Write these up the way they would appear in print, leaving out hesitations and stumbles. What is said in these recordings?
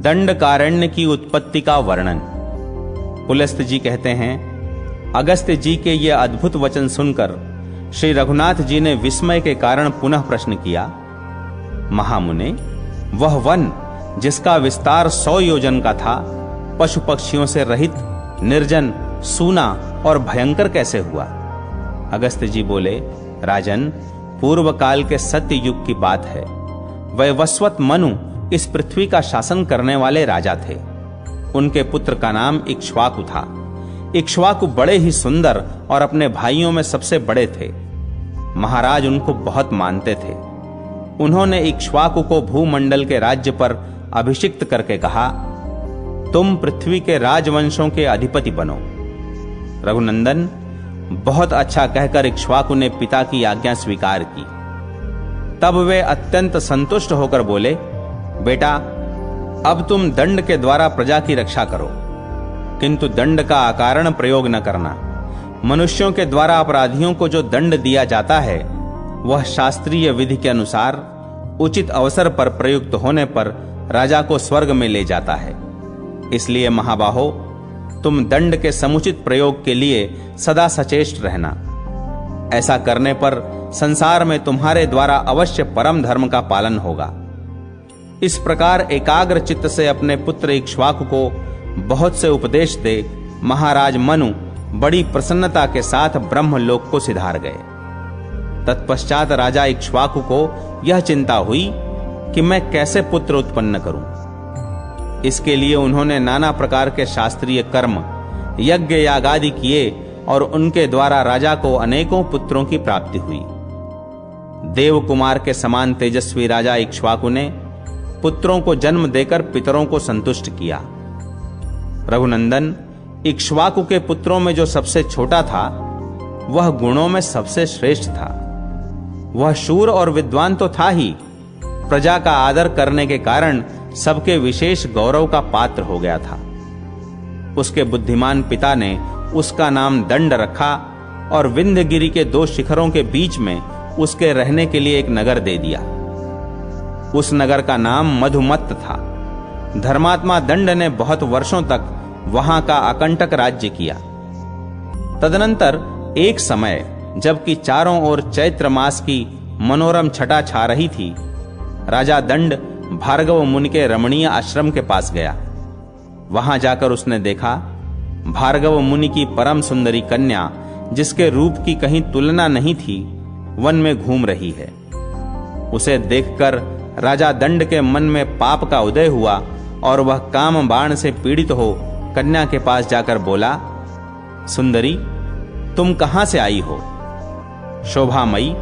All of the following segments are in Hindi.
दंडकारण्य की उत्पत्ति का वर्णन। पुलस्त जी कहते हैं, अगस्त्य जी के ये अद्भुत वचन सुनकर श्री रघुनाथ जी ने विस्मय के कारण पुनः प्रश्न किया, महामुने, वह वन जिसका विस्तार 100 योजन का था, पशु पक्षियों से रहित, निर्जन, सूना और भयंकर कैसे हुआ? अगस्त्य जी बोले, राजन, पूर्व काल के सत्य युग की बात है। वैवस्वत मनु इस पृथ्वी का शासन करने वाले राजा थे। उनके पुत्र का नाम इक्ष्वाकु था। इक्ष्वाकु बड़े ही सुंदर और अपने भाइयों में सबसे बड़े थे। महाराज उनको बहुत मानते थे। उन्होंने इक्ष्वाकु को भूमंडल के राज्य पर अभिषिक्त करके कहा, तुम पृथ्वी के राजवंशों के अधिपति बनो। रघुनंदन, बहुत अच्छा कहकर इक्ष्वाकु ने पिता की आज्ञा स्वीकार की। तब वे अत्यंत संतुष्ट होकर बोले, बेटा, अब तुम दंड के द्वारा प्रजा की रक्षा करो, किंतु दंड का अकारण प्रयोग न करना। मनुष्यों के द्वारा अपराधियों को जो दंड दिया जाता है, वह शास्त्रीय विधि के अनुसार उचित अवसर पर प्रयुक्त होने पर राजा को स्वर्ग में ले जाता है। इसलिए महाबाहो, तुम दंड के समुचित प्रयोग के लिए सदा सचेष्ट रहना। ऐसा करने पर संसार में तुम्हारे द्वारा अवश्य परम धर्म का पालन होगा। इस प्रकार एकाग्र चित्त से अपने पुत्र इक्ष्वाकु को बहुत से उपदेश दे महाराज मनु बड़ी प्रसन्नता के साथ ब्रह्मलोक को सिधार गए। तत्पश्चात राजा इक्ष्वाकु को यह चिंता हुई कि मैं कैसे पुत्र उत्पन्न करूं। इसके लिए उन्होंने नाना प्रकार के शास्त्रीय कर्म, यज्ञ यागादि किए और उनके द्वारा राजा को अनेकों पुत्रों की प्राप्ति हुई। देव कुमार के समान तेजस्वी राजा इक्ष्वाकु ने पुत्रों को जन्म देकर पितरों को संतुष्ट किया। रघुनंदन, इक्ष्वाकु के पुत्रों में जो सबसे छोटा था, वह गुणों में सबसे श्रेष्ठ था। वह शूर और विद्वान तो था ही, प्रजा का आदर करने के कारण सबके विशेष गौरव का पात्र हो गया था। उसके बुद्धिमान पिता ने उसका नाम दंड रखा और विंध्यगिरि के 2 शिखरों के बीच में उसके रहने के लिए एक नगर दे दिया। उस नगर का नाम मधुमत्त था। धर्मात्मा दंड ने बहुत वर्षों तक वहां का अकंटक राज्य किया। तदनंतर एक समय जबकि चारों ओर चैत्र मास की मनोरम छटा छा रही थी, राजा दंड भार्गव मुनि के रमणीय आश्रम के पास गया। वहां जाकर उसने देखा भार्गव मुनि की परम सुंदरी कन्या, जिसके रूप की कहीं तुलना नहीं थी, वन में घूम रही है। उसे देखकर राजा दंड के मन में पाप का उदय हुआ और वह काम बाण से पीड़ित हो कन्या के पास जाकर बोला, सुंदरी, तुम कहां से आई हो? शोभामयी,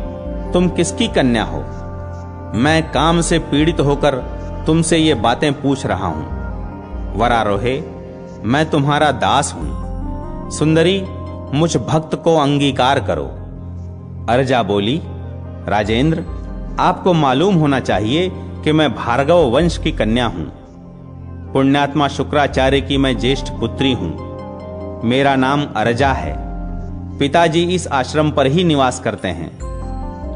तुम किसकी कन्या हो? मैं काम से पीड़ित होकर तुमसे ये बातें पूछ रहा हूं। वरारोहे, मैं तुम्हारा दास हूं। सुंदरी, मुझ भक्त को अंगीकार करो। अर्जा बोली, राजेंद्र, आपको मालूम होना चाहिए कि मैं भार्गव वंश की कन्या हूं। पुण्यात्मा शुक्राचार्य की मैं ज्येष्ठ पुत्री हूं। मेरा नाम अर्जा है। पिताजी इस आश्रम पर ही निवास करते हैं।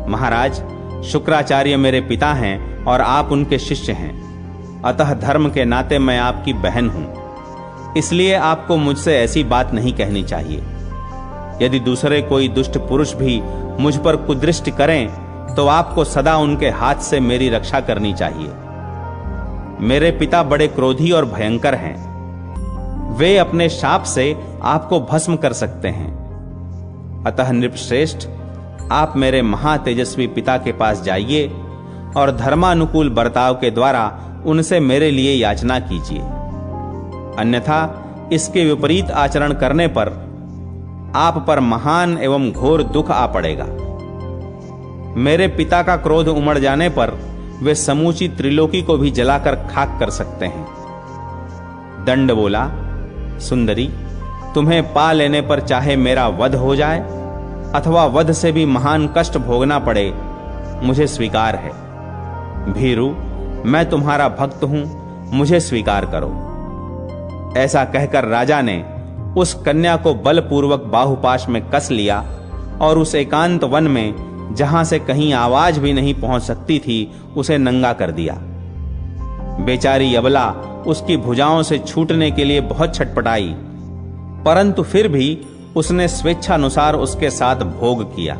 महाराज, शुक्राचार्य मेरे पिता हैं और आप उनके शिष्य हैं। अतः धर्म के नाते मैं आपकी बहन हूं। इसलिए आपको मुझसे ऐसी बात नहीं कहनी चाहिए। यदि दूसरे कोई दुष्ट पुरुष भी मुझ पर कुदृष्टि करें तो आपको सदा उनके हाथ से मेरी रक्षा करनी चाहिए। मेरे पिता बड़े क्रोधी और भयंकर हैं। वे अपने शाप से आपको भस्म कर सकते हैं। अतः नृपश्रेष्ठ, आप मेरे महातेजस्वी पिता के पास जाइए और धर्मानुकूल बर्ताव के द्वारा उनसे मेरे लिए याचना कीजिए। अन्यथा इसके विपरीत आचरण करने पर आप पर महान एवं घोर दुख आ पड़ेगा। मेरे पिता का क्रोध उमड़ जाने पर वे समूची त्रिलोकी को भी जलाकर खाक कर सकते हैं। दंड बोला, सुंदरी, तुम्हें पा लेने पर चाहे मेरा वध हो जाए अथवा वध से भी महान कष्ट भोगना पड़े, मुझे स्वीकार है। भीरु, मैं तुम्हारा भक्त हूं, मुझे स्वीकार करो। ऐसा कहकर राजा ने उस कन्या को बलपूर्वक बाहुपाश में कस लिया और उस एकांत वन में, जहां से कहीं आवाज भी नहीं पहुंच सकती थी, उसे नंगा कर दिया। बेचारी अबला उसकी भुजाओं से छूटने के लिए बहुत छटपटाई, परंतु फिर भी उसने स्वेच्छानुसार उसके साथ भोग किया।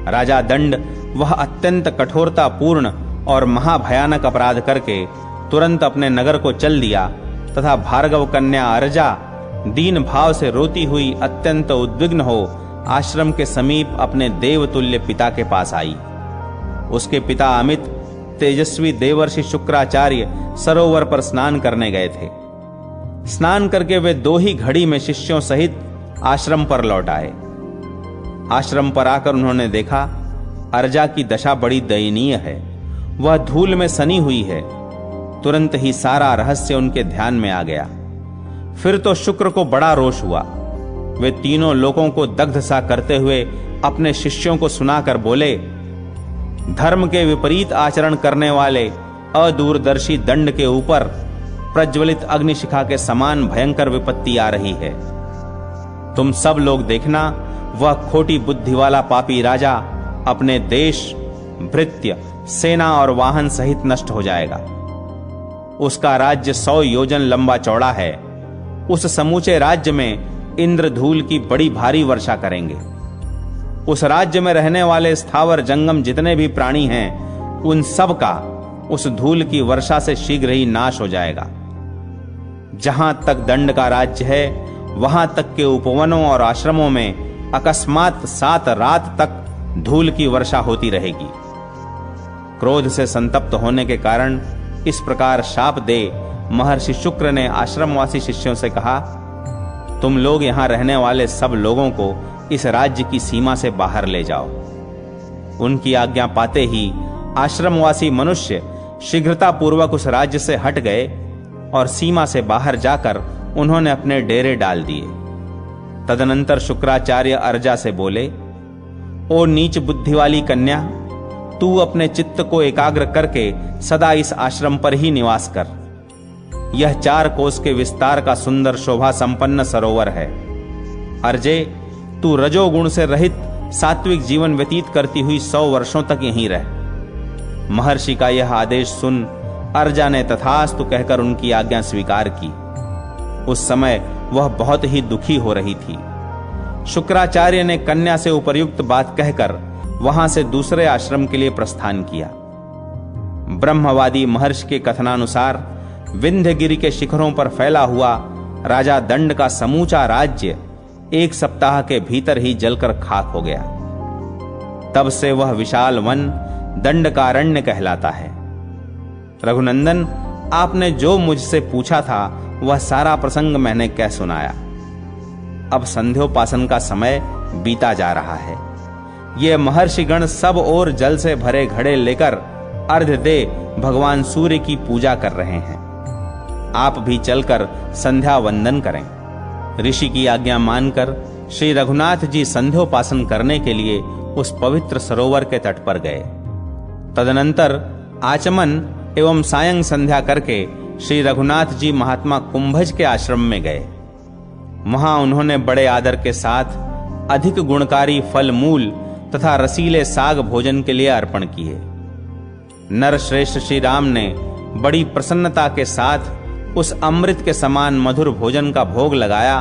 राजा दंड वह अत्यंत कठोरतापूर्ण और महाभयानक अपराध करके तुरंत अपने नगर को चल दिया तथा भार्गव कन्या अर्जा दीन भाव से रोती हुई अत्यंत उद्विग्न हो आश्रम के समीप अपने देवतुल्य पिता के पास आई। उसके पिता अमित तेजस्वी देवर्षि शुक्राचार्य सरोवर पर स्नान करने गए थे। स्नान करके वे 2 ही घड़ी में शिष्यों सहित आश्रम पर लौट आए। आश्रम पर आकर उन्होंने देखा अर्जा की दशा बड़ी दयनीय है, वह धूल में सनी हुई है। तुरंत ही सारा रहस्य उनके ध्यान में आ गया। फिर तो शुक्र को बड़ा रोष हुआ। वे तीनों लोगों को दग्ध सा करते हुए अपने शिष्यों को सुनाकर बोले, धर्म के विपरीत आचरण करने वाले अदूरदर्शी दंड के ऊपर प्रज्वलित अग्निशिखा के समान भयंकर विपत्ति आ रही है। तुम सब लोग देखना, वह खोटी बुद्धि वाला पापी राजा अपने देश, भृत्य, सेना और वाहन सहित नष्ट हो जाएगा। उसका राज्य 100 योजन लंबा चौड़ा है। उस समूचे राज्य में इंद्र धूल की बड़ी भारी वर्षा करेंगे। उस राज्य में रहने वाले स्थावर जंगम जितने भी प्राणी हैं, उन सब का उस धूल की वर्षा से शीघ्र ही नाश हो जाएगा। जहां तक दंड का राज्य है, वहां तक के उपवनों और आश्रमों में अकस्मात 7 रात तक धूल की वर्षा होती रहेगी। क्रोध से संतप्त होने के कारण इस प्रकार शाप दे महर्षि शुक्र ने आश्रमवासी शिष्यों से कहा, तुम लोग यहां रहने वाले सब लोगों को इस राज्य की सीमा से बाहर ले जाओ। उनकी आज्ञा पाते ही आश्रमवासी मनुष्य शीघ्रतापूर्वक उस राज्य से हट गए और सीमा से बाहर जाकर उन्होंने अपने डेरे डाल दिए। तदनंतर शुक्राचार्य अर्जा से बोले, ओ नीच बुद्धि वाली कन्या, तू अपने चित्त को एकाग्र करके सदा इस आश्रम पर ही निवास कर। यह 4 कोस के विस्तार का सुंदर शोभा संपन्न सरोवर है। अर्जे, तू रजोगुण से रहित सात्विक जीवन व्यतीत करती हुई 100 वर्षों तक यहीं रह। महर्षि का यह आदेश सुन अर्जा ने तथास्तु कहकर उनकी आज्ञा स्वीकार की। उस समय वह बहुत ही दुखी हो रही थी। शुक्राचार्य ने कन्या से उपर्युक्त बात कहकर वहां से दूसरे आश्रम के लिए प्रस्थान किया। ब्रह्मवादी महर्षि के कथनानुसार विंध्यगिरि के शिखरों पर फैला हुआ राजा दंड का समूचा राज्य 1 सप्ताह के भीतर ही जलकर खाक हो गया। तब से वह विशाल वन दंडकारण्य कहलाता है। रघुनंदन, आपने जो मुझसे पूछा था वह सारा प्रसंग मैंने कह सुनाया। अब संध्योपासन का समय बीता जा रहा है। ये महर्षिगण सब ओर जल से भरे घड़े लेकर अर्घ्य दे भगवान सूर्य की पूजा कर रहे हैं। आप भी चलकर संध्या वंदन करें। ऋषि की आज्ञा मानकर श्री रघुनाथ जी संध्योपासन करने के लिए उस पवित्र सरोवर के तट पर गए। तदनंतर आचमन एवं सायं संध्या करके श्री रघुनाथ जी महात्मा कुंभज के आश्रम में गए। वहां उन्होंने बड़े आदर के साथ अधिक गुणकारी फल मूल तथा रसीले साग भोजन के लिए अर्पण किए। नरश्रेष्ठ श्री राम ने बड़ी प्रसन्नता के साथ उस अमृत के समान मधुर भोजन का भोग लगाया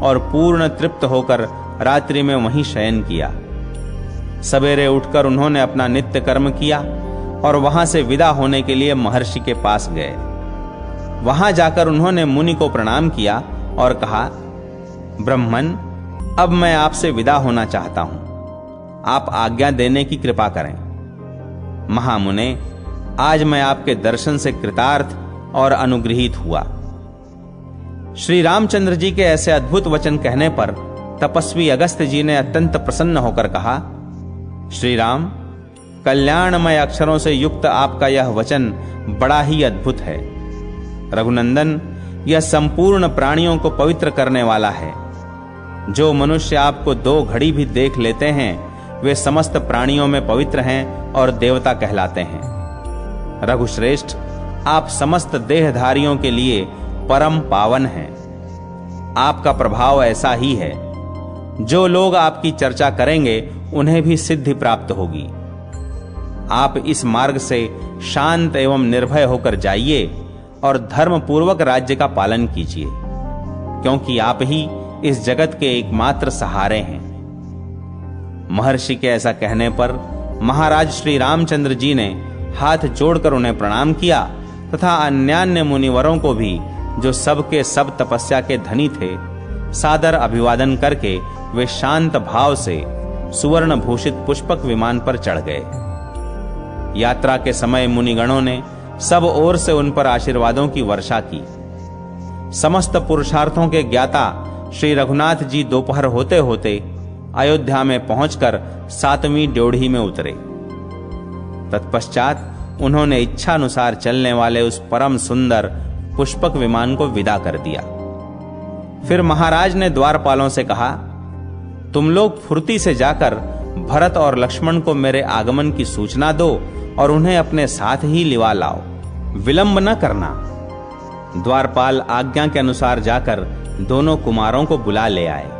और पूर्ण तृप्त होकर रात्रि में वहीं शयन किया। सवेरे उठकर उन्होंने अपना नित्य कर्म किया और वहां से विदा होने के लिए महर्षि के पास गए। वहां जाकर उन्होंने मुनि को प्रणाम किया और कहा, ब्रह्मन, अब मैं आपसे विदा होना चाहता हूं। आप आज्ञा देने की कृपा करें। महामुने, आज मैं आपके दर्शन से कृतार्थ और अनुग्रहित हुआ। श्री रामचंद्र जी के ऐसे अद्भुत वचन कहने पर तपस्वी अगस्त्य जी ने अत्यंत प्रसन्न होकर कहा, श्री राम, कल्याणमय अक्षरों से युक्त आपका यह वचन बड़ा ही अद्भुत है। रघुनंदन, यह संपूर्ण प्राणियों को पवित्र करने वाला है। जो मनुष्य आपको 2 घड़ी भी देख लेते हैं, वे समस्त प्राणियों में पवित्र हैं और देवता कहलाते हैं। रघुश्रेष्ठ, आप समस्त देहधारियों के लिए परम पावन हैं। आपका प्रभाव ऐसा ही है, जो लोग आपकी चर्चा करेंगे उन्हें भी सिद्धि प्राप्त होगी। आप इस मार्ग से शांत एवं निर्भय होकर जाइए और धर्म पूर्वक राज्य का पालन कीजिए, क्योंकि आप ही इस जगत के एकमात्र सहारे हैं। महर्षि के ऐसा कहने पर महाराज श्री रामचंद्र जी ने हाथ जोड़कर उन्हें प्रणाम किया तथा अन्यान्य मुनिवरों को भी, जो सबके सब तपस्या के धनी थे, सादर अभिवादन करके वे शांत भाव से सुवर्ण भूषित पुष्पक विमान पर चढ़ गए। यात्रा के समय मुनिगणों ने सब ओर से उन पर आशीर्वादों की वर्षा की। समस्त पुरुषार्थों के ज्ञाता श्री रघुनाथ जी दोपहर होते होते अयोध्या में पहुंचकर 7वीं ड्योढ़ी में उतरे। तत्पश्चात उन्होंने इच्छानुसार चलने वाले उस परम सुंदर पुष्पक विमान को विदा कर दिया। फिर महाराज ने द्वारपालों से कहा, तुम लोग फुर्ती से जाकर भरत और लक्ष्मण को मेरे आगमन की सूचना दो और उन्हें अपने साथ ही लिवा लाओ, विलंब न करना। द्वारपाल आज्ञा के अनुसार जाकर दोनों कुमारों को बुला ले आए।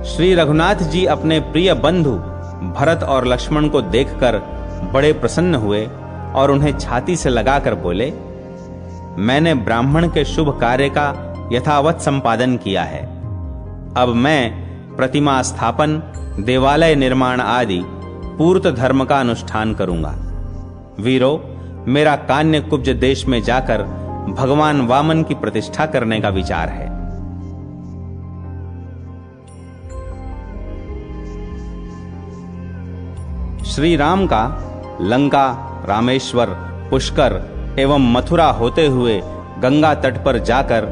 श्री रघुनाथ जी अपने प्रिय बंधु भरत और लक्ष्मण को देखकर बड़े प्रसन्न हुए और उन्हें छाती से लगाकर बोले, मैंने ब्राह्मण के शुभ कार्य का यथावत संपादन किया है। अब मैं प्रतिमा स्थापन, देवालय निर्माण आदि पूर्त धर्म का अनुष्ठान करूंगा। वीरो, मेरा कान्य कुब्ज देश में जाकर भगवान वामन की प्रतिष्ठा करने का विचार है। श्री राम का लंका, रामेश्वर, पुष्कर एवं मथुरा होते हुए गंगा तट पर जाकर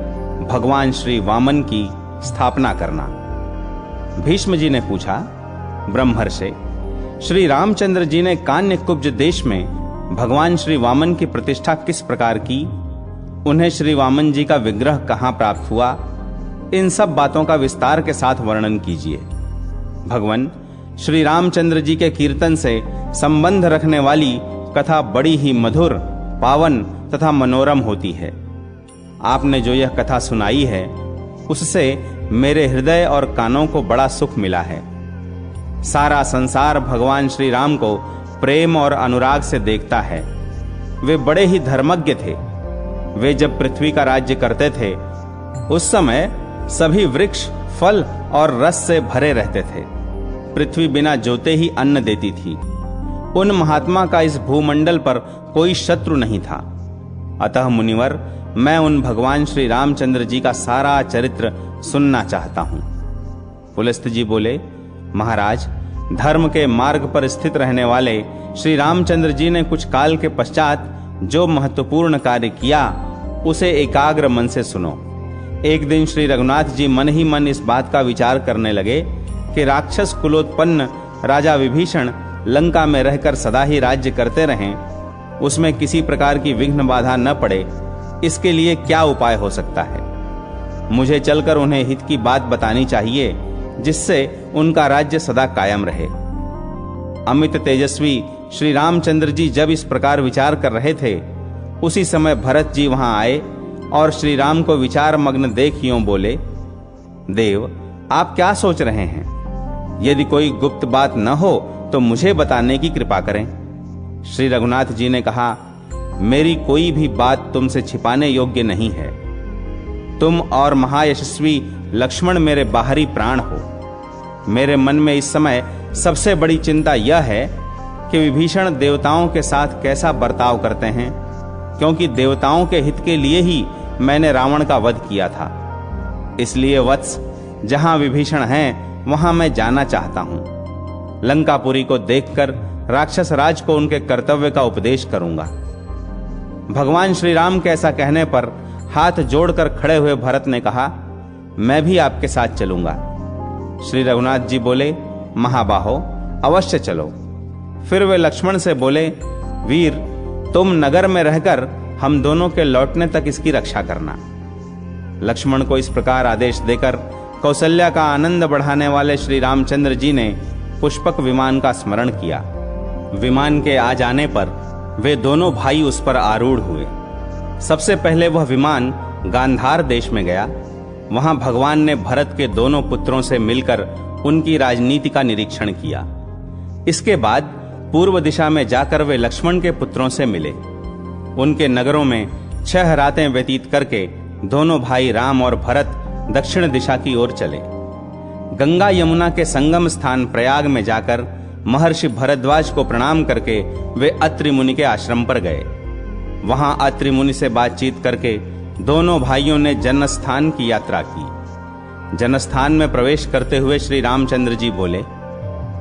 भगवान श्री वामन की स्थापना करना। भीष्म जी ने पूछा, ब्रह्मर्षि, श्री रामचंद्र जी ने कान्य कुब्ज देश में भगवान श्री वामन की प्रतिष्ठा किस प्रकार की? उन्हें श्री वामन जी का विग्रह कहां प्राप्त हुआ? इन सब बातों का विस्तार के साथ वर्णन कीजिए। भगवान श्री रामचंद्र जी के कीर्तन से संबंध रखने वाली कथा बड़ी ही मधुर, पावन तथा मनोरम होती है। आपने जो यह कथा सुनाई है उससे मेरे हृदय और कानों को बड़ा सुख मिला है। सारा संसार भगवान श्री राम को प्रेम और अनुराग से देखता है। वे बड़े ही धर्मज्ञ थे। वे जब पृथ्वी का राज्य करते थे उस समय सभी वृक्ष फल और रस से भरे रहते थे। पृथ्वी बिना जोते ही अन्न देती थी। उन महात्मा का इस भूमंडल पर कोई शत्रु नहीं था। अतः मुनिवर, मैं उन भगवान श्री रामचंद्र जी का सारा चरित्र सुनना चाहता हूं। पुलस्त जी बोले, महाराज, धर्म के मार्ग पर स्थित रहने वाले श्री रामचंद्र जी ने कुछ काल के पश्चात जो महत्वपूर्ण कार्य किया उसे एकाग्र मन से सुनो। एक दिन श्री रघुनाथ जी मन ही मन इस बात का विचार करने लगे कि राक्षस कुलोत्पन्न राजा विभीषण लंका में रहकर सदा ही राज्य करते रहें, उसमें किसी प्रकार की विघ्न बाधा न पड़े, इसके लिए क्या उपाय हो सकता है? मुझे चलकर उन्हें हित की बात बतानी चाहिए जिससे उनका राज्य सदा कायम रहे। अमित तेजस्वी श्री रामचंद्र जी जब इस प्रकार विचार कर रहे थे उसी समय भरत जी वहां आए और श्री राम को विचार मग्न देख यूं बोले, देव, आप क्या सोच रहे हैं? यदि कोई गुप्त बात न हो तो मुझे बताने की कृपा करें। श्री रघुनाथ जी ने कहा, मेरी कोई भी बात तुमसे छिपाने योग्य नहीं है। तुम और महायशस्वी लक्ष्मण मेरे बाहरी प्राण हो। मेरे मन में इस समय सबसे बड़ी चिंता यह है कि विभीषण देवताओं के साथ कैसा बर्ताव करते हैं, क्योंकि देवताओं के हित के लिए ही मैंने रावण का वध किया था। इसलिए वत्स, जहां विभीषण हैं वहां मैं जाना चाहता हूं। लंकापुरी को देखकर राक्षस राज को उनके कर्तव्य का उपदेश करूंगा। भगवान श्री राम के ऐसा कहने पर हाथ जोड़कर खड़े हुए भरत ने कहा, मैं भी आपके साथ चलूंगा। श्री रघुनाथ जी बोले, महाबाहो, अवश्य चलो। फिर वे लक्ष्मण से बोले, वीर, तुम नगर में रहकर हम दोनों के लौटने तक इसकी रक्षा करना। लक्ष्मण को इस प्रकार आदेश देकर कौशल्या का आनंद बढ़ाने वाले श्री रामचंद्र जी ने पुष्पक विमान का स्मरण किया। विमान के आ जाने पर वे दोनों भाई उस पर आरूढ़ हुए। सबसे पहले वह विमान गांधार देश में गया। वहां भगवान ने भरत के दोनों पुत्रों से मिलकर उनकी राजनीति का निरीक्षण किया। इसके बाद पूर्व दिशा में जाकर वे लक्ष्मण के पुत्रों से मिले। उनके नगरों में 6 रातें व्यतीत करके दोनों भाई राम और भरत दक्षिण दिशा की ओर चले। गंगा यमुना के संगम स्थान प्रयाग में जाकर महर्षि भरद्वाज को प्रणाम करके वे अत्रि मुनि के आश्रम पर गए। वहां अत्रि मुनि से बातचीत करके दोनों भाइयों ने जनस्थान की यात्रा की। जनस्थान में प्रवेश करते हुए श्री रामचंद्र जी बोले,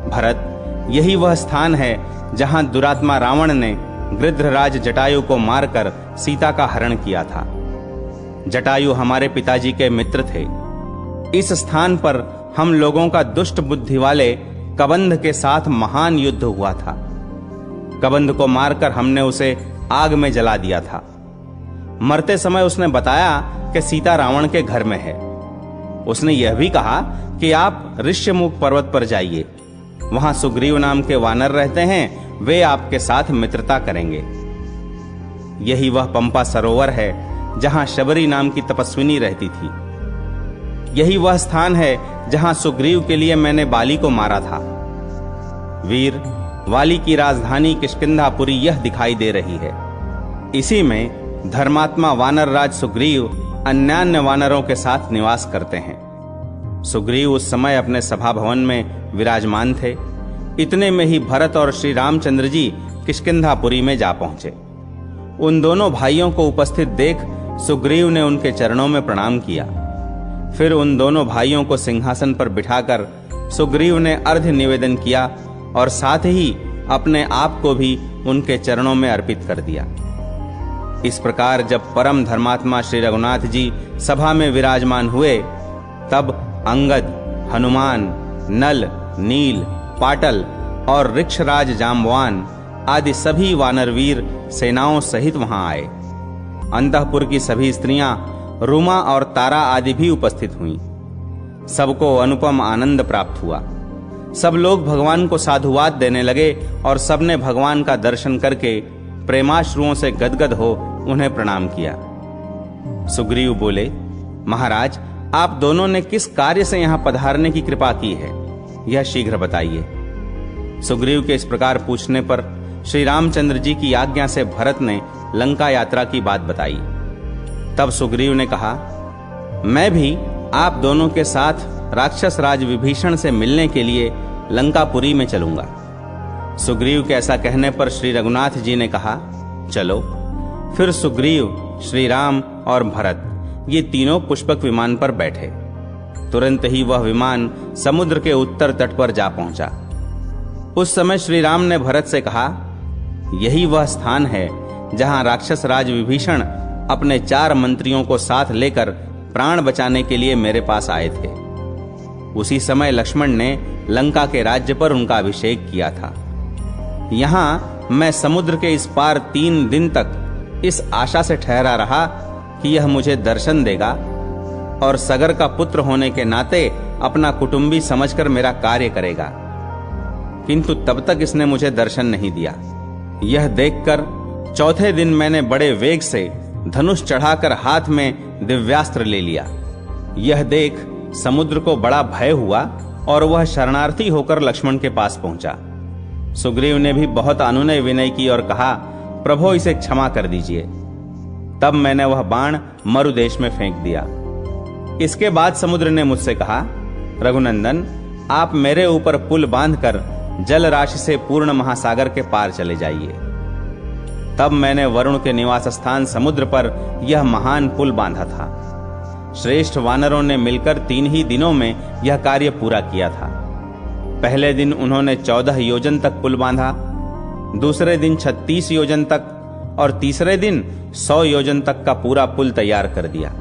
भरत, यही वह स्थान है जहां दुरात्मा रावण ने गृध्रराज जटायु को मारकर सीता का हरण किया था। जटायु हमारे पिताजी के मित्र थे। इस स्थान पर हम लोगों का दुष्ट बुद्धि वाले कबंध के साथ महान युद्ध हुआ था। कबंध को मारकर हमने उसे आग में जला दिया था। मरते समय उसने बताया कि सीता रावण के घर में है। उसने यह भी कहा कि आप ऋष्यमुख पर्वत पर जाइए, वहां सुग्रीव नाम के वानर रहते हैं, वे आपके साथ मित्रता करेंगे। यही वह पंपा सरोवर है जहां शबरी नाम की तपस्विनी रहती थी। यही वह स्थान है जहां सुग्रीव के लिए मैंने बाली को मारा था। वीर, वाली की राजधानी किष्किंधापुरी यह दिखाई दे रही है। इसी में धर्मात्मा वानर राज सुग्रीव अन्यान्य वानरों के साथ निवास करते हैं। सुग्रीव उस समय अपने सभा भवन में विराजमान थे। इतने में ही भरत और श्री रामचंद्र जी किष्किंधापुरी में जा पहुंचे। उन दोनों भाइयों को उपस्थित देख सुग्रीव ने उनके चरणों में प्रणाम किया। फिर उन दोनों भाइयों को सिंहासन पर बिठाकर सुग्रीव ने अर्घ्य निवेदन किया और साथ ही अपने आप को भी उनके चरणों में अर्पित कर दिया। इस प्रकार जब परम धर्मात्मा श्री रघुनाथ जी सभा में विराजमान हुए, तब अंगद, हनुमान, नल, नील, पाटल और ऋक्षराज जाम्बवान आदि सभी वानरवीर सेनाओं सहित वहां आए। अंतःपुर की सभी स्त्रियां रुमा और तारा आदि भी उपस्थित हुईं। सबको अनुपम आनंद प्राप्त हुआ। सब लोग भगवान को साधुवाद देने लगे और सबने भगवान का दर्शन करके प्रेमाश्रुओं से गदगद हो उन्हें प्रणाम किया। सुग्रीव बोले, महाराज, आप दोनों ने किस कार्य से यहां पधारने की कृपा की है, यह शीघ्र बताइए। सुग्रीव के इस प्रकार पूछने पर श्री रामचंद्र जी की आज्ञा से भरत ने लंका यात्रा की बात बताई। तब सुग्रीव ने कहा, मैं भी आप दोनों के साथ राक्षस राज विभीषण से मिलने के लिए लंकापुरी में चलूंगा। सुग्रीव के ऐसा कहने पर श्री रघुनाथ जी ने कहा, चलो। फिर सुग्रीव, श्री राम और भरत ये तीनों पुष्पक विमान पर बैठे। तुरंत ही वह विमान समुद्र के उत्तर तट पर जा पहुंचा। उस समय श्री राम ने भरत से कहा, यही वह स्थान है जहां राक्षस राज विभीषण अपने 4 मंत्रियों को साथ लेकर प्राण बचाने के लिए मेरे पास आए थे। उसी समय लक्ष्मण ने लंका के राज्य पर उनका अभिषेक किया था। यहां मैं समुद्र के इस पार 3 दिन तक इस आशा से ठहरा रहा कि यह मुझे दर्शन देगा और सगर का पुत्र होने के नाते अपना कुटुंबी समझकर मेरा कार्य करेगा, किंतु तब तक इसने मुझे दर्शन नहीं दिया। यह देखकर चौथे दिन मैंने बड़े वेग से धनुष चढ़ाकर हाथ में दिव्यास्त्र ले लिया। यह देख समुद्र को बड़ा भय हुआ और वह शरणार्थी होकर लक्ष्मण के पास पहुंचा। सुग्रीव ने भी बहुत अनुनय विनय की और कहा, प्रभो इसे क्षमा कर दीजिए। तब मैंने वह बाण मरुदेश में फेंक दिया। इसके बाद समुद्र ने मुझसे कहा, रघुनंदन, आप मेरे ऊपर पुल बांधकर जल राशि से पूर्ण महासागर के पार चले जाइए। तब मैंने वरुण के निवास स्थान समुद्र पर यह महान पुल बांधा था। श्रेष्ठ वानरों ने मिलकर 3 ही दिनों में यह कार्य पूरा किया था। पहले दिन उन्होंने 14 योजन तक पुल बांधा, दूसरे दिन 36 योजन तक और तीसरे दिन 100 योजन तक का पूरा पुल तैयार कर दिया।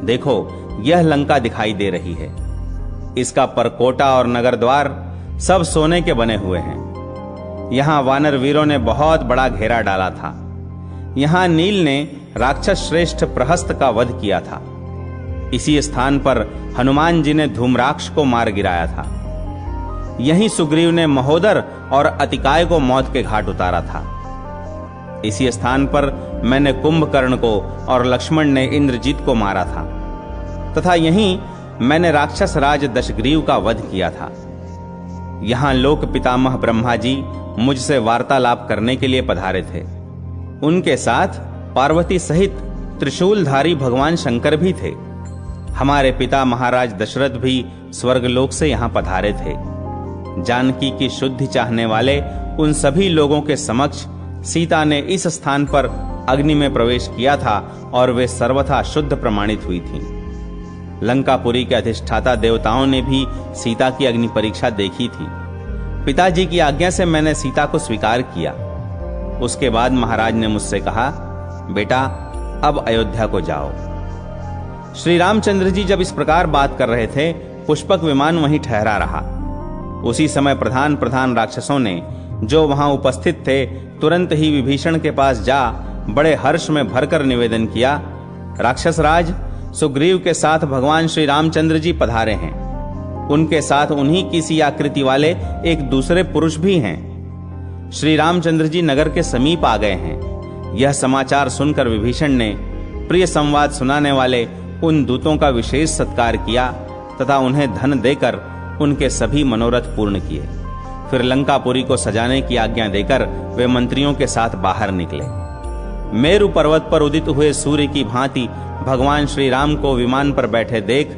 देखो, यह लंका दिखाई दे रही है। इसका परकोटा और नगर द्वार सब सोने के बने हुए हैं। यहां वानर वीरों ने बहुत बड़ा घेरा डाला था। यहां नील ने राक्षस श्रेष्ठ प्रहस्त का वध किया था। इसी स्थान पर हनुमान जी ने धूम्राक्ष को मार गिराया था। यहीं सुग्रीव ने महोदर और अतिकाय को मौत के घाट उतारा था। इसी स्थान पर मैंने कुंभकर्ण को और लक्ष्मण ने इंद्रजीत को मारा था, तथा यहीं मैंने राक्षस राज दशग्रीव का वध किया था। यहां लोक पितामह ब्रह्मा जी मुझसे वार्तालाप करने के लिए पधारे थे। उनके साथ पार्वती सहित त्रिशूलधारी भगवान शंकर भी थे। हमारे पिता महाराज दशरथ भी स्वर्गलोक से यहाँ पधारे थे। जानकी की शुद्धि चाहने वाले उन सभी लोगों के समक्ष सीता ने इस स्थान पर अग्नि में प्रवेश किया था और वे सर्वथा शुद्ध प्रमाणित हुई थीं। लंकापुरी के अधिष्ठाता देवताओं ने भी सीता की अग्नि परीक्षा देखी थी। पिताजी की आज्ञा से मैंने सीता को स्वीकार किया। उसके बाद महाराज ने मुझसे कहा, बेटा अब अयोध्या को जाओ। श्री रामचंद्र जी जब इस प्रकार बात कर रहे थे, पुष्पक विमान वहीं ठहरा रहा। उसी समय प्रधान प्रधान राक्षसों ने जो वहां उपस्थित थे तुरंत ही विभीषण के पास जा बड़े हर्ष में भरकर निवेदन किया, राक्षस राज, सुग्रीव के साथ भगवान श्री रामचंद्र जी पधारे हैं। उनके साथ उन्हीं की सी आकृति वाले एक दूसरे पुरुष भी हैं। श्री रामचंद्र जी नगर के समीप आ गए हैं। यह समाचार सुनकर विभीषण ने प्रिय संवाद सुनाने वाले उन दूतों का विशेष सत्कार किया तथा उन्हें धन देकर उनके सभी मनोरथ पूर्ण किए। फिर लंकापुरी को सजाने की आज्ञा देकर वे मंत्रियों के साथ बाहर निकले। मेरु पर्वत पर उदित हुए सूर्य की भांति भगवान श्री राम को विमान पर बैठे देख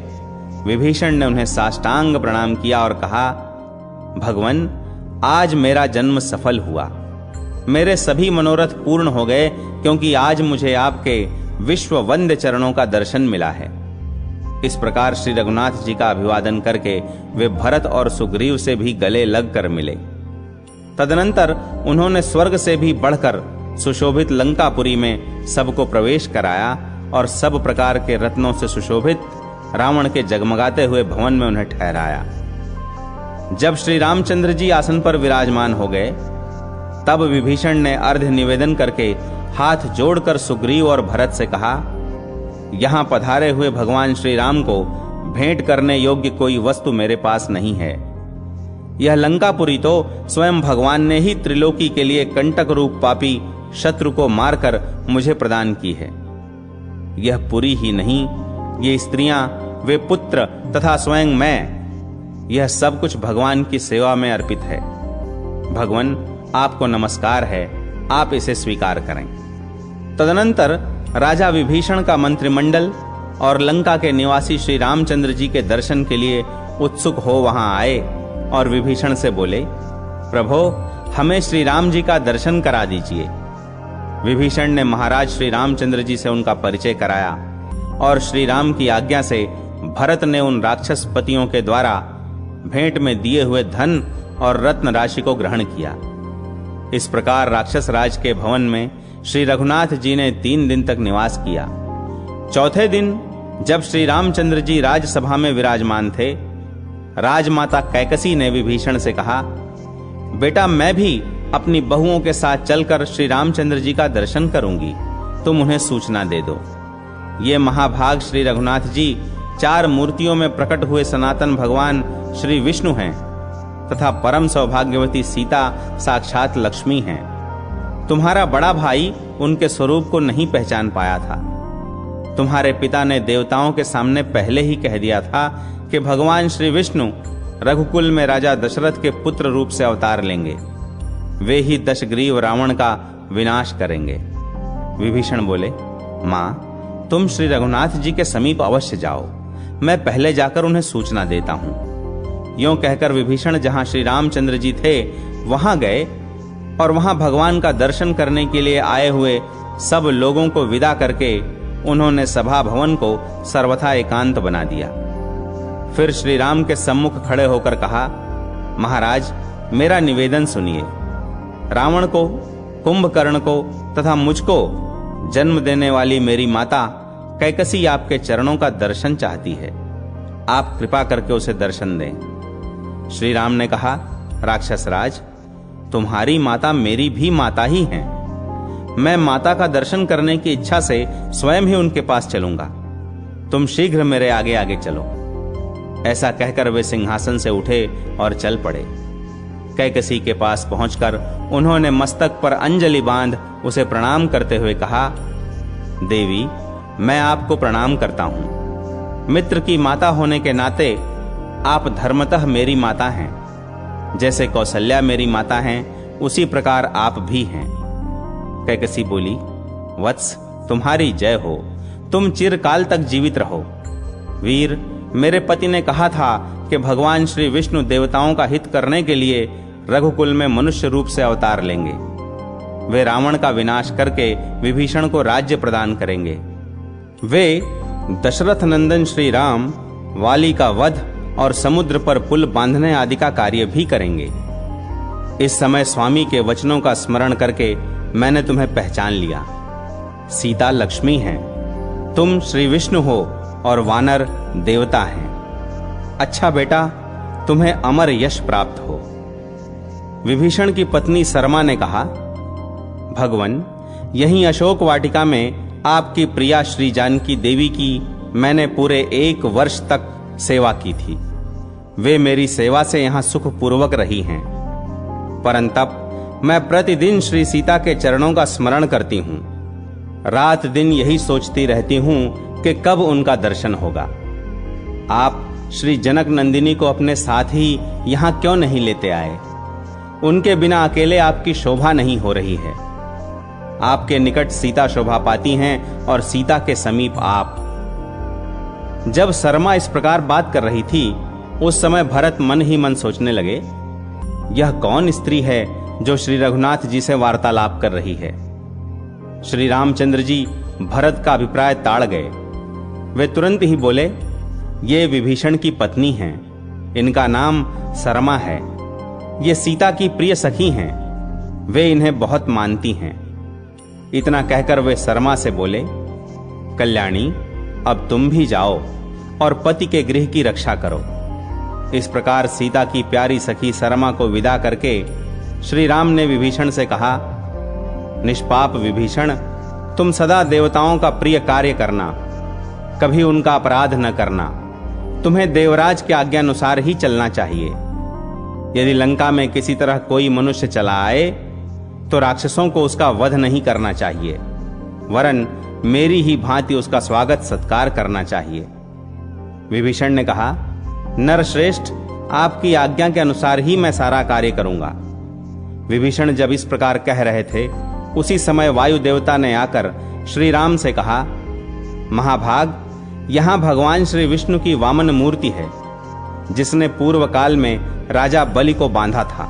विभीषण ने उन्हें साष्टांग प्रणाम किया और कहा, भगवन, आज मेरा जन्म सफल हुआ। मेरे सभी मनोरथ पूर्ण हो गए, क्योंकि आज मुझे आपके विश्व वंद्य चरणों का दर्शन मिला है। इस प्रकार श्री रघुनाथ जी का अभिवादन करके वे भरत और सुग्रीव से भी गले लगकर मिले। तदनंतर उन्होंने स्वर्ग से भी बढ़कर सुशोभित लंकापुरी में सबको प्रवेश कराया और सब प्रकार के रत्नों से सुशोभित रावण के जगमगाते हुए भवन में उन्हें ठहराया। जब श्री रामचंद्र जी आसन पर विराजमान हो गए, तब विभीषण ने अर्घ्य निवेदन करके हाथ जोड़कर सुग्रीव और भरत से कहा, यहां पधारे हुए भगवान श्री राम को भेंट करने योग्य कोई वस्तु मेरे पास नहीं है। यह लंकापुरी तो स्वयं भगवान ने ही त्रिलोकी के लिए कंटक रूप पापी शत्रु को मारकर मुझे प्रदान की है। यह पुरी ही नहीं, ये स्त्रियां, वे पुत्र तथा स्वयं मैं, यह सब कुछ भगवान की सेवा में अर्पित है। भगवान, आपको नमस्कार है, आप इसे स्वीकार करें। तदनंतर राजा विभीषण का मंत्रिमंडल और लंका के निवासी श्री रामचंद्र जी के दर्शन के लिए उत्सुक हो वहां आए और विभीषण से बोले, प्रभो, हमें श्री राम जी का दर्शन करा दीजिए। विभीषण ने महाराज श्री रामचंद्र जी से उनका परिचय कराया और श्री राम की आज्ञा से भरत ने उन राक्षस पतियों के द्वारा भेंट में दिए हुए धन और रत्न राशि को ग्रहण किया। इस प्रकार राक्षस राज के भवन में श्री रघुनाथ जी ने 3 दिन तक निवास किया। चौथे दिन जब श्री रामचंद्र जी राजसभा में विराजमान थे, राजमाता कैकसी ने विभीषण से कहा, बेटा, मैं भी अपनी बहुओं के साथ चलकर श्री रामचंद्र जी का दर्शन करूंगी, तुम उन्हें सूचना दे दो। ये महाभाग श्री रघुनाथ जी 4 मूर्तियों में प्रकट हुए सनातन भगवान श्री विष्णु हैं तथा परम सौभाग्यवती सीता साक्षात लक्ष्मी हैं। तुम्हारा बड़ा भाई उनके स्वरूप को नहीं पहचान पाया था। तुम्हारे पिता ने देवताओं के सामने पहले ही कह दिया था कि भगवान श्री विष्णु रघुकुल में राजा दशरथ के पुत्र रूप से अवतार लेंगे। वे ही दशग्रीव रावण का विनाश करेंगे। विभीषण बोले, मां, तुम श्री रघुनाथ जी के समीप अवश्य जाओ, मैं पहले जाकर उन्हें सूचना देता हूं। यों कहकर विभीषण जहां श्री रामचंद्र जी थे वहां गए और वहां भगवान का दर्शन करने के लिए आए हुए सब लोगों को विदा करके उन्होंने सभा भवन को सर्वथा एकांत बना दिया। फिर श्री राम के सम्मुख खड़े होकर कहा, महाराज, मेरा निवेदन सुनिए। रावण को, कुंभकर्ण को तथा मुझको जन्म देने वाली मेरी माता कैकसी आपके चरणों का दर्शन चाहती है। आप कृपा करके उसे दर्शन दें। श्री राम ने कहा, राक्षस राज, तुम्हारी माता मेरी भी माता ही हैं। मैं माता का दर्शन करने की इच्छा से स्वयं ही उनके पास चलूंगा। तुम शीघ्र मेरे आगे आगे चलो। ऐसा कहकर वे सिंहासन से उठे और चल पड़े। कैकसी के पास पहुंचकर उन्होंने मस्तक पर अंजलि बांध उसे प्रणाम करते हुए कहा, देवी, मैं आपको प्रणाम करता हूं। मित्र की माता होने के नाते आप धर्मतः मेरी माता हैं। जैसे कौशल्या मेरी माता हैं, उसी प्रकार आप भी हैं। कैकसी बोली, वत्स, तुम्हारी जय हो, तुम चिरकाल तक जीवित रहो। वीर, मेरे पति ने कहा था कि भगवान श्री विष्णु देवताओं का हित करने के लिए रघुकुल में मनुष्य रूप से अवतार लेंगे। वे रावण का विनाश करके विभीषण को राज्य प्रदान करेंगे। वे दशरथ नंदन श्री राम वाली का वध और समुद्र पर पुल बांधने आदि का कार्य भी करेंगे। इस समय स्वामी के वचनों का स्मरण करके मैंने तुम्हें पहचान लिया। सीता लक्ष्मी हैं, तुम श्री विष्णु हो और वानर देवता हैं। अच्छा बेटा, तुम्हें अमर यश प्राप्त हो। विभीषण की पत्नी सरमा ने कहा, भगवन, यहीं अशोक वाटिका में आपकी प्रिया श्री जानकी देवी की मैंने पूरे 1 वर्ष तक सेवा की थी। वे मेरी सेवा से यहां सुखपूर्वक रही हैं। परंतप मैं प्रतिदिन श्री सीता के चरणों का स्मरण करती हूं। रात दिन यही सोचती रहती हूं कि कब उनका दर्शन होगा। आप श्री जनक नंदिनी को अपने साथ ही यहां क्यों नहीं लेते आए? उनके बिना अकेले आपकी शोभा नहीं हो रही है। आपके निकट सीता शोभा पाती हैं और सीता के समीप आप। जब सरमा इस प्रकार बात कर रही थी, उस समय भरत मन ही मन सोचने लगे, यह कौन स्त्री है जो श्री रघुनाथ जी से वार्तालाप कर रही है? श्री रामचंद्र जी भरत का अभिप्राय ताड़ गए। वे तुरंत ही बोले, ये विभीषण की पत्नी हैं, इनका नाम सरमा है। ये सीता की प्रिय सखी हैं, वे इन्हें बहुत मानती हैं। इतना कहकर वे सरमा से बोले, कल्याणी, अब तुम भी जाओ और पति के गृह की रक्षा करो। इस प्रकार सीता की प्यारी सखी सरमा को विदा करके श्री राम ने विभीषण से कहा, निष्पाप विभीषण, तुम सदा देवताओं का प्रिय कार्य करना, कभी उनका अपराध न करना। तुम्हें देवराज के आज्ञानुसार ही चलना चाहिए। यदि लंका में किसी तरह कोई मनुष्य चला आए तो राक्षसों को उसका वध नहीं करना चाहिए, वरन मेरी ही भांति उसका स्वागत सत्कार करना चाहिए। विभीषण ने कहा, नरश्रेष्ठ, आपकी आज्ञा के अनुसार ही मैं सारा कार्य करूंगा। विभीषण जब इस प्रकार कह रहे थे, उसी समय वायु देवता ने आकर श्री राम से कहा, महाभाग, यहां भगवान श्री विष्णु की वामन मूर्ति है, जिसने पूर्व काल में राजा बलि को बांधा था।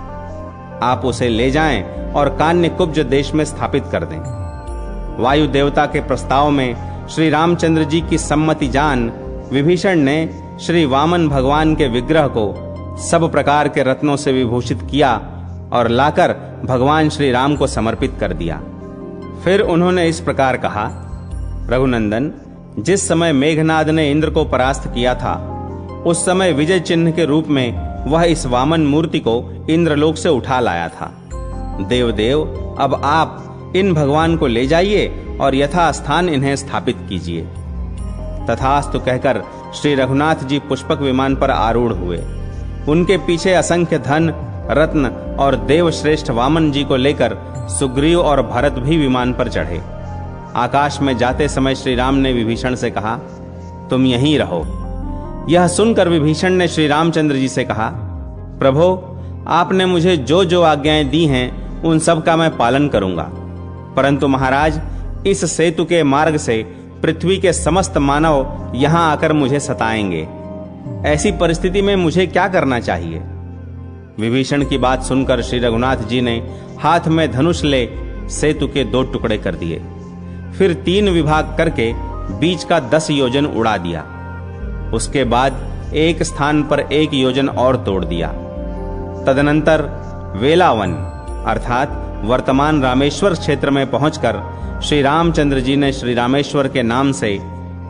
आप उसे ले जाएं और कान्यकुब्ज देश में स्थापित कर दें। वायु देवता के प्रस्ताव में श्री रामचंद्र जी की सम्मति जान विभीषण ने श्री वामन भगवान के विग्रह को सब प्रकार के रत्नों से विभूषित किया और लाकर भगवान श्री राम को समर्पित कर दिया। फिर उन्होंने इस प्रकार कहा, रघुनंदन, जिस समय मेघनाद ने इंद्र को परास्त किया था, उस समय विजय चिन्ह के रूप में वह इस वामन मूर्ति को इंद्रलोक से उठा लाया था। देवदेव, अब आप इन भगवान को ले जाइए और यथास्थान इन्हें स्थापित कीजिए। तथास्तु कहकर श्री रघुनाथ जी पुष्पक विमान पर आरूढ़ हुए। उनके पीछे असंख्य धन, रत्न और देवश्रेष्ठ वामन जी को लेकर सुग्रीव और भरत भी विमान पर चढ़े। आकाश में जाते समय श्री राम ने विभीषण से कहा, तुम यहीं रहो। यह सुनकर विभीषण ने श्री रामचंद्र जी से कहा, प्रभो, आपने मुझे जो जो आज्ञाएं दी हैं उन सब का मैं पालन करूंगा, परंतु महाराज, इस सेतु के मार्ग से पृथ्वी के समस्त मानव यहां आकर मुझे सताएंगे। ऐसी परिस्थिति में मुझे क्या करना चाहिए? विभीषण की बात सुनकर श्री रघुनाथ जी ने हाथ में धनुष ले सेतु के 2 टुकड़े कर दिए, फिर 3 विभाग करके बीच का 10 योजन उड़ा दिया। उसके बाद एक स्थान पर 1 योजन और तोड़ दिया। तदनंतर वेलावन अर्थात वर्तमान रामेश्वर क्षेत्र में पहुंचकर श्री रामचंद्र जी ने श्री रामेश्वर के नाम से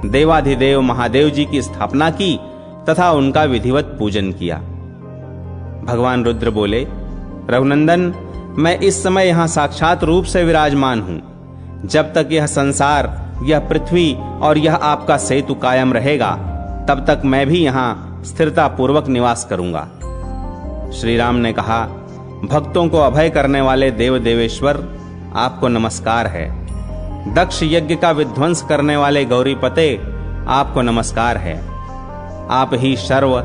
देवाधिदेव महादेव जी की स्थापना की तथा उनका विधिवत पूजन किया। भगवान रुद्र बोले, रघुनंदन, मैं इस समय यहां साक्षात रूप से विराजमान हूं। जब तक यह संसार, यह पृथ्वी और यह आपका सेतु कायम रहेगा, तब तक मैं भी यहां स्थिरता पूर्वक निवास करूंगा। श्री राम ने कहा, भक्तों को अभय करने वाले देव देवेश्वर, आपको नमस्कार है। दक्ष यज्ञ का विध्वंस करने वाले गौरीपते, आपको नमस्कार है। आप ही शर्व,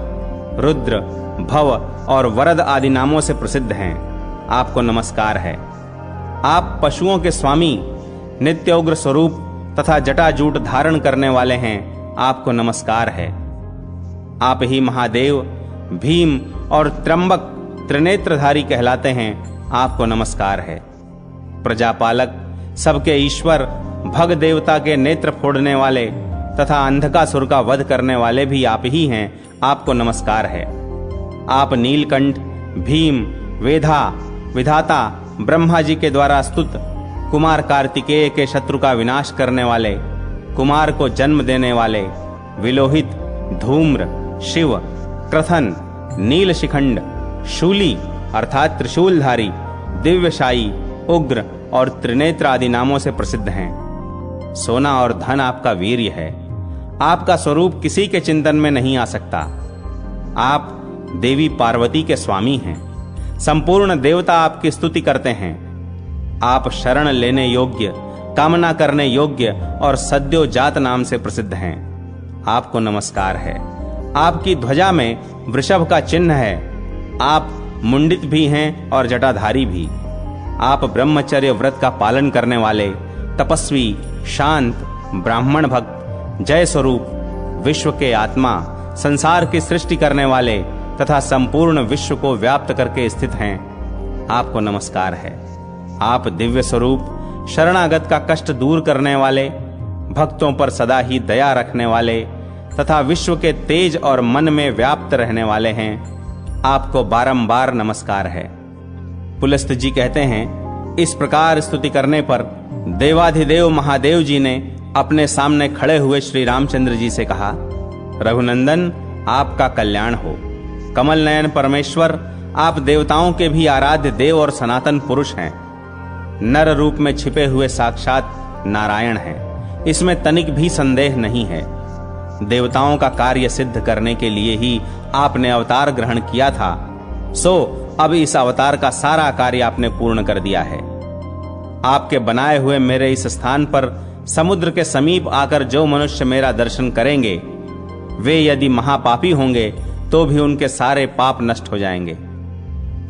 रुद्र, भव और वरद आदि नामों से प्रसिद्ध हैं। आपको नमस्कार है। आप पशुओं के स्वामी, नित्य उग्र स्वरूप तथा जटाजूट धारण करने वाले हैं, आपको नमस्कार है। आप ही महादेव, भीम और त्र्यंबक त्रिनेत्रधारी कहलाते हैं, आपको नमस्कार है। प्रजापालक, सबके ईश्वर, भग देवता के नेत्र फोड़ने वाले तथा अंधकासुर का वध करने वाले भी आप ही हैं, आपको नमस्कार है। आप नीलकंठ, भीम, वेधा, विधाता, ब्रह्मा जी के द्वारा स्तुत, कुमार कार्तिकेय के शत्रु का विनाश करने वाले, कुमार को जन्म देने वाले, विलोहित, धूम्र, शिव, क्रथन, नील शिखंड, शूली अर्थात त्रिशूलधारी, दिव्यशाई, उग्र और त्रिनेत्र आदि नामों से प्रसिद्ध हैं। सोना और धन आपका वीर्य है। आपका स्वरूप किसी के चिंतन में नहीं आ सकता। आप देवी पार्वती के स्वामी हैं। संपूर्ण देवता आपकी स्तुति करते हैं। आप शरण लेने योग्य, कामना करने योग्य और सद्योजात नाम से प्रसिद्ध हैं। आपको नमस्कार है। आपकी ध्वजा में वृषभ का चिन्ह है। आप मुंडित भी हैं और जटाधारी भी। आप ब्रह्मचर्य व्रत का पालन करने वाले, तपस्वी, शांत, ब्राह्मण भक्त, जय स्वरूप, विश्व के आत्मा, संसार की सृष्टि करने वाले तथा संपूर्ण विश्व को व्याप्त करके स्थित हैं, आपको नमस्कार है। आप दिव्य स्वरूप, शरणागत का कष्ट दूर करने वाले, भक्तों पर सदा ही दया रखने वाले तथा विश्व के तेज और मन में व्याप्त रहने वाले हैं, आपको बारंबार नमस्कार है। पुलस्त जी कहते हैं, इस प्रकार स्तुति करने पर देवाधिदेव महादेव जी ने अपने सामने खड़े हुए श्री रामचंद्र जी से कहा, रघुनंदन, आपका कल्याण हो। कमल नयन परमेश्वर, आप देवताओं के भी आराध्य देव और सनातन पुरुष हैं। नर रूप में छिपे हुए साक्षात नारायण हैं, इसमें तनिक भी संदेह नहीं है। देवताओं का कार्य सिद्ध करने के लिए ही आपने अवतार ग्रहण किया था, सो अब इस अवतार का सारा कार्य आपने पूर्ण कर दिया है। आपके बनाए हुए मेरे इस स्थान पर समुद्र के समीप आकर जो मनुष्य मेरा दर्शन करेंगे, वे यदि महापापी होंगे तो भी उनके सारे पाप नष्ट हो जाएंगे।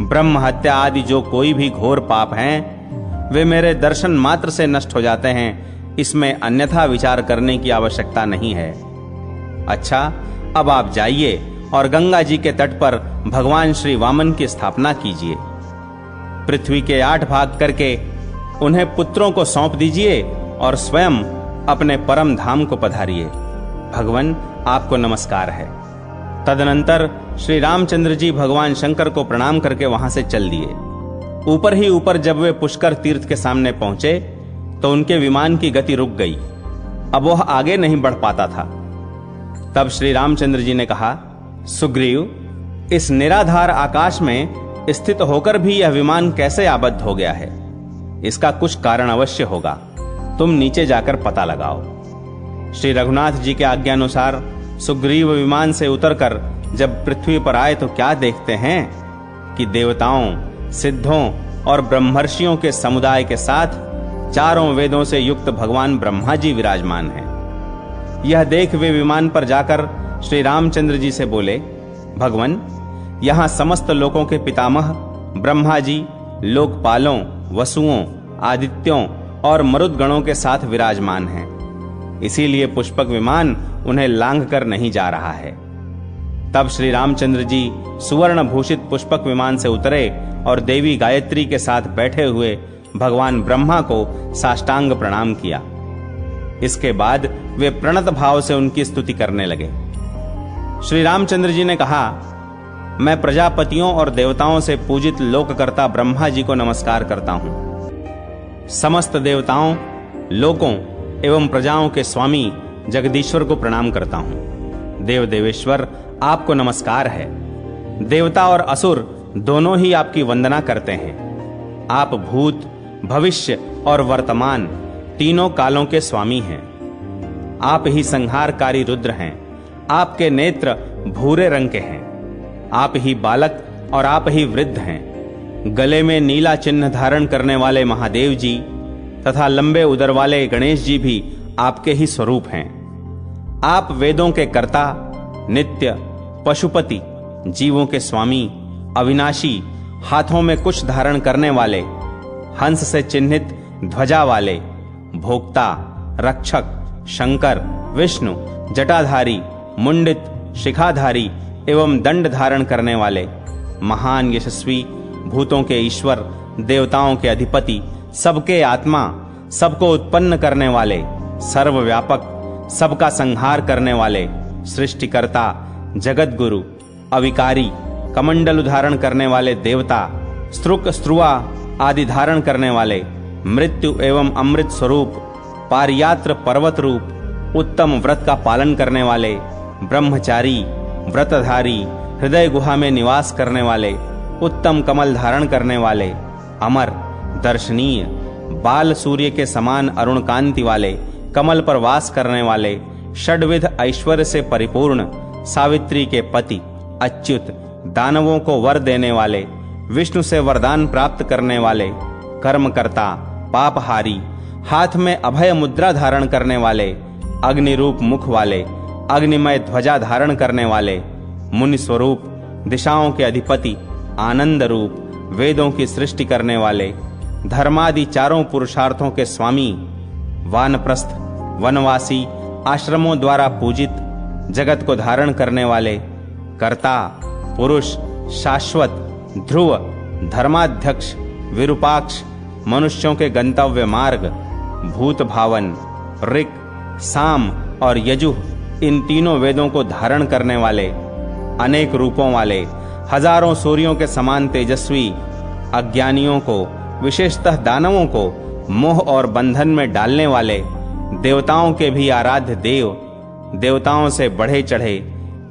ब्रह्म हत्या आदि जो कोई भी घोर पाप हैं, वे मेरे दर्शन मात्र से नष्ट हो जाते हैं। इसमें अन्यथा विचार करने की आवश्यकता नहीं है। अच्छा, अब आप जाइए और गंगा जी के तट पर भगवान श्री वामन की स्थापना कीजिए। पृथ्वी के 8 भाग करके उन्हें पुत्रों को सौंप दीजिए और स्वयं अपने परम धाम को पधारिए। भगवान, आपको नमस्कार है। तदनंतर श्री रामचंद्र जी भगवान शंकर को प्रणाम करके वहां से चल दिए। ऊपर ही ऊपर जब वे पुष्कर तीर्थ के सामने पहुंचे तो उनके विमान की गति रुक गई। अब वह आगे नहीं बढ़ पाता था। तब श्री रामचंद्र जी ने कहा, सुग्रीव, इस निराधार आकाश में स्थित होकर भी यह विमान कैसे आबद्ध हो गया है? इसका कुछ कारण अवश्य होगा। तुम नीचे जाकर पता लगाओ। श्री रघुनाथ जी के आज्ञानुसार सुग्रीव विमान से उतरकर जब पृथ्वी पर आए तो क्या देखते हैं कि देवताओं, सिद्धों और ब्रह्मर्षियों के समुदाय के साथ चारों वेदों से युक्त भगवान ब्रह्मा जी विराजमान हैं। यह देख वे विमान पर जाकर श्री रामचंद्र जी से बोले, भगवान, यहाँ समस्त लोकों के पितामह ब्रह्मा जी लोकपालों, वसुओं, आदित्यों और मरुदगणों के साथ विराजमान हैं। इसीलिए पुष्पक विमान उन्हें लांघ कर नहीं जा रहा है। तब श्री रामचंद्र जी सुवर्ण भूषित पुष्पक विमान से उतरे और देवी गायत्री के साथ बैठे हुए भगवान ब्रह्मा को साष्टांग प्रणाम किया। इसके बाद वे प्रणत भाव से उनकी स्तुति करने लगे। श्री रामचंद्र जी ने कहा, मैं प्रजापतियों और देवताओं से पूजित लोककर्ता ब्रह्मा जी को नमस्कार करता हूं। समस्त देवताओं, लोकों एवं प्रजाओं के स्वामी जगदीश्वर को प्रणाम करता हूं। देव देवेश्वर, आपको नमस्कार है। देवता और असुर दोनों ही आपकी वंदना करते हैं। आप भूत, भविष्य और वर्तमान तीनों कालों के स्वामी हैं। आप ही संहारकारी रुद्र हैं। आपके नेत्र भूरे रंग के हैं। आप ही बालक और आप ही वृद्ध हैं। गले में नीला चिन्ह धारण करने वाले महादेव जी तथा लंबे उदर वाले गणेश जी भी आपके ही स्वरूप हैं। आप वेदों के कर्ता, नित्य, पशुपति, जीवों के स्वामी, अविनाशी, हाथों में कुश धारण करने वाले, हंस से चिन्हित ध्वजा वाले, भोक्ता, रक्षक, शंकर, विष्णु, जटाधारी, मुंडित, शिखाधारी एवं दंड धारण करने वाले, महान यशस्वी, भूतों के ईश्वर, देवताओं के अधिपति, सबके आत्मा, सबको उत्पन्न करने वाले, सर्वव्यापक, सबका संहार करने वाले, सृष्टिकर्ता, जगत गुरु, अविकारी, कमंडल धारण करने वाले देवता, स्त्रुक स्त्रुआ आदि धारण करने वाले, मृत्यु एवं अमृत स्वरूप, पारियात्र पर्वत रूप, उत्तम व्रत का पालन करने वाले, ब्रह्मचारी, व्रतधारी, हृदय गुहा में निवास करने वाले, उत्तम कमल धारण करने वाले, अमर, दर्शनीय, बाल सूर्य के समान अरुण कांति वाले, कमल पर वास करने वाले, षड्विध ऐश्वर्य से परिपूर्ण, सावित्री के पति, अच्युत, दानवों को वर देने वाले, विष्णु से वरदान प्राप्त करने वाले, कर्मकर्ता, पापहारी, हाथ में अभय मुद्रा धारण करने वाले, अग्नि रूप मुख वाले, अग्निमय ध्वजा धारण करने वाले, मुनि स्वरूप, दिशाओं के अधिपति, आनंद रूप, वेदों की सृष्टि करने वाले, धर्मादि चारों पुरुषार्थों के स्वामी, वानप्रस्थ, वनवासी, आश्रमों द्वारा पूजित, जगत को धारण करने वाले, कर्ता, पुरुष, शाश्वत, ध्रुव, धर्माध्यक्ष, विरूपाक्ष, मनुष्यों के गंतव्य मार्ग, भूत भावन, ऋक, साम और यजुः इन तीनों वेदों को धारण करने वाले, अनेक रूपों वाले, हजारों सूर्यों के समान तेजस्वी, अज्ञानियों को, विशेषतः दानवों को मोह और बंधन में डालने वाले, देवताओं के भी आराध्य देव, देवताओं से बढ़े चढ़े,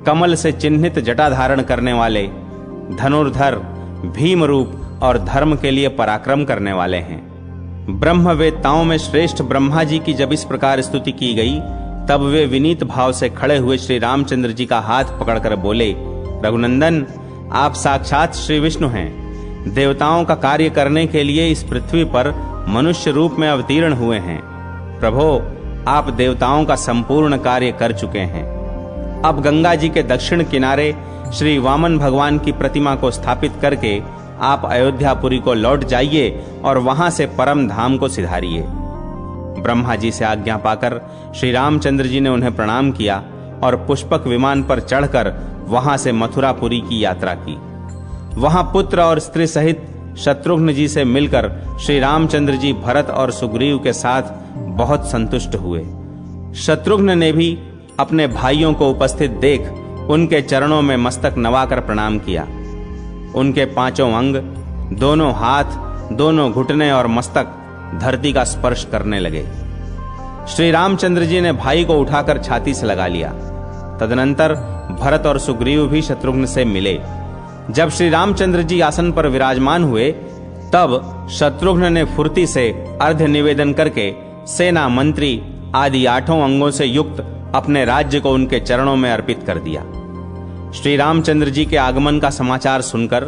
कमल से चिन्हित जटा धारण करने वाले, धनुर्धर, भीम रूप और धर्म के लिए पराक्रम करने वाले हैं। ब्रह्मवेत्ताओं में श्रेष्ठ ब्रह्मा जी की जब इस प्रकार स्तुति की गई, तब वे विनीत भाव से खड़े हुए श्री रामचंद्र जी का हाथ पकड़कर बोले, रघुनंदन, आप साक्षात श्री विष्णु हैं। देवताओं का कार्य करने के लिए इस पृथ्वी पर मनुष्य रूप में अवतीर्ण हुए हैं। प्रभो, आप देवताओं का संपूर्ण कार्य कर चुके हैं। अब गंगा जी के दक्षिण किनारे श्री वामन भगवान की प्रतिमा को स्थापित करके आप अयोध्यापुरी को लौट जाइए और वहां से परम धाम को सिधारिए। ब्रह्मा जी से आज्ञा पाकर श्री रामचंद्र जी ने उन्हें प्रणाम किया और पुष्पक विमान पर चढ़कर वहां से मथुरापुरी की यात्रा की। वहां पुत्र और स्त्री सहित शत्रुघ्न जी से मिलकर श्री रामचंद्र जी भरत और सुग्रीव के साथ बहुत संतुष्ट हुए। शत्रुघ्न ने भी अपने भाइयों को उपस्थित देख उनके चरणों में मस्तक नवाकर प्रणाम किया। उनके पांचों अंग, दोनों हाथ, दोनों घुटने और मस्तक धरती का स्पर्श करने लगे। श्री रामचंद्र जी ने भाई को उठाकर छाती से लगा लिया। तदनंतर भरत और सुग्रीव भी शत्रुघ्न से मिले। जब श्री रामचंद्र जी आसन पर विराजमान हुए, तब शत्रुघ्न ने फुर्ती से अर्घ्य निवेदन करके सेना, मंत्री आदि 8 अंगों से युक्त अपने राज्य को उनके चरणों में अर्पित कर दिया। श्री रामचंद्र जी के आगमन का समाचार सुनकर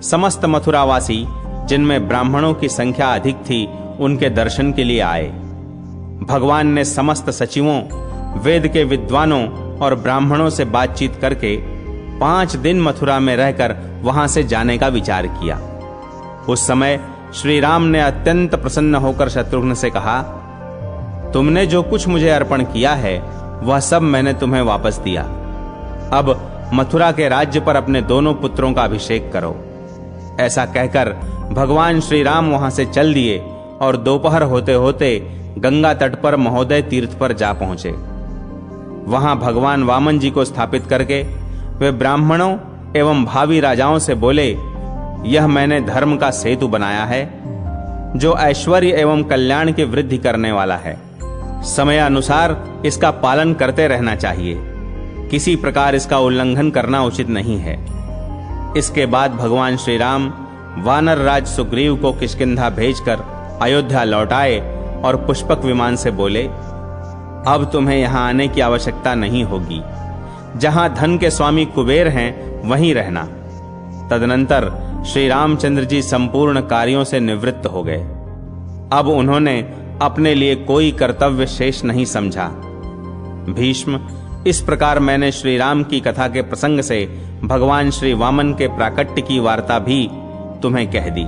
समस्त मथुरावासी, जिनमें ब्राह्मणों की संख्या अधिक थी, उनके दर्शन के लिए आए। भगवान ने समस्त सचिवों, वेद के विद्वानों और ब्राह्मणों से बातचीत करके 5 दिन मथुरा में रहकर वहां से जाने का विचार किया। उस समय श्री राम ने अत्यंत प्रसन्न होकर शत्रुघ्न से कहा, तुमने जो कुछ मुझे अर्पण किया है वह सब मैंने तुम्हें वापस दिया। अब मथुरा के राज्य पर अपने दोनों पुत्रों का अभिषेक करो। ऐसा कहकर भगवान श्री राम वहां से चल दिए और दोपहर होते होते गंगा तट पर महोदय तीर्थ पर जा पहुंचे। वहां भगवान वामन जी को स्थापित करके वे ब्राह्मणों एवं भावी राजाओं से बोले, यह मैंने धर्म का सेतु बनाया है जो ऐश्वर्य एवं कल्याण की वृद्धि करने वाला है। समयानुसार इसका पालन करते रहना चाहिए, किसी प्रकार इसका उल्लंघन करना उचित नहीं है। इसके बाद भगवान श्री राम वानर राज सुग्रीव को किष्किंधा भेजकर अयोध्या लौट आए और पुष्पक विमान से बोले, अब तुम्हें यहां आने की आवश्यकता नहीं होगी। जहां धन के स्वामी कुबेर हैं वहीं रहना। तदनंतर श्री रामचंद्र जी संपूर्ण कार्यों से निवृत्त हो गए। अब उन्होंने अपने लिए कोई कर्तव्य शेष नहीं समझा। भीष्म, इस प्रकार मैंने श्री राम की कथा के प्रसंग से भगवान श्री वामन के प्राकट्य की वार्ता भी तुम्हें कह दी।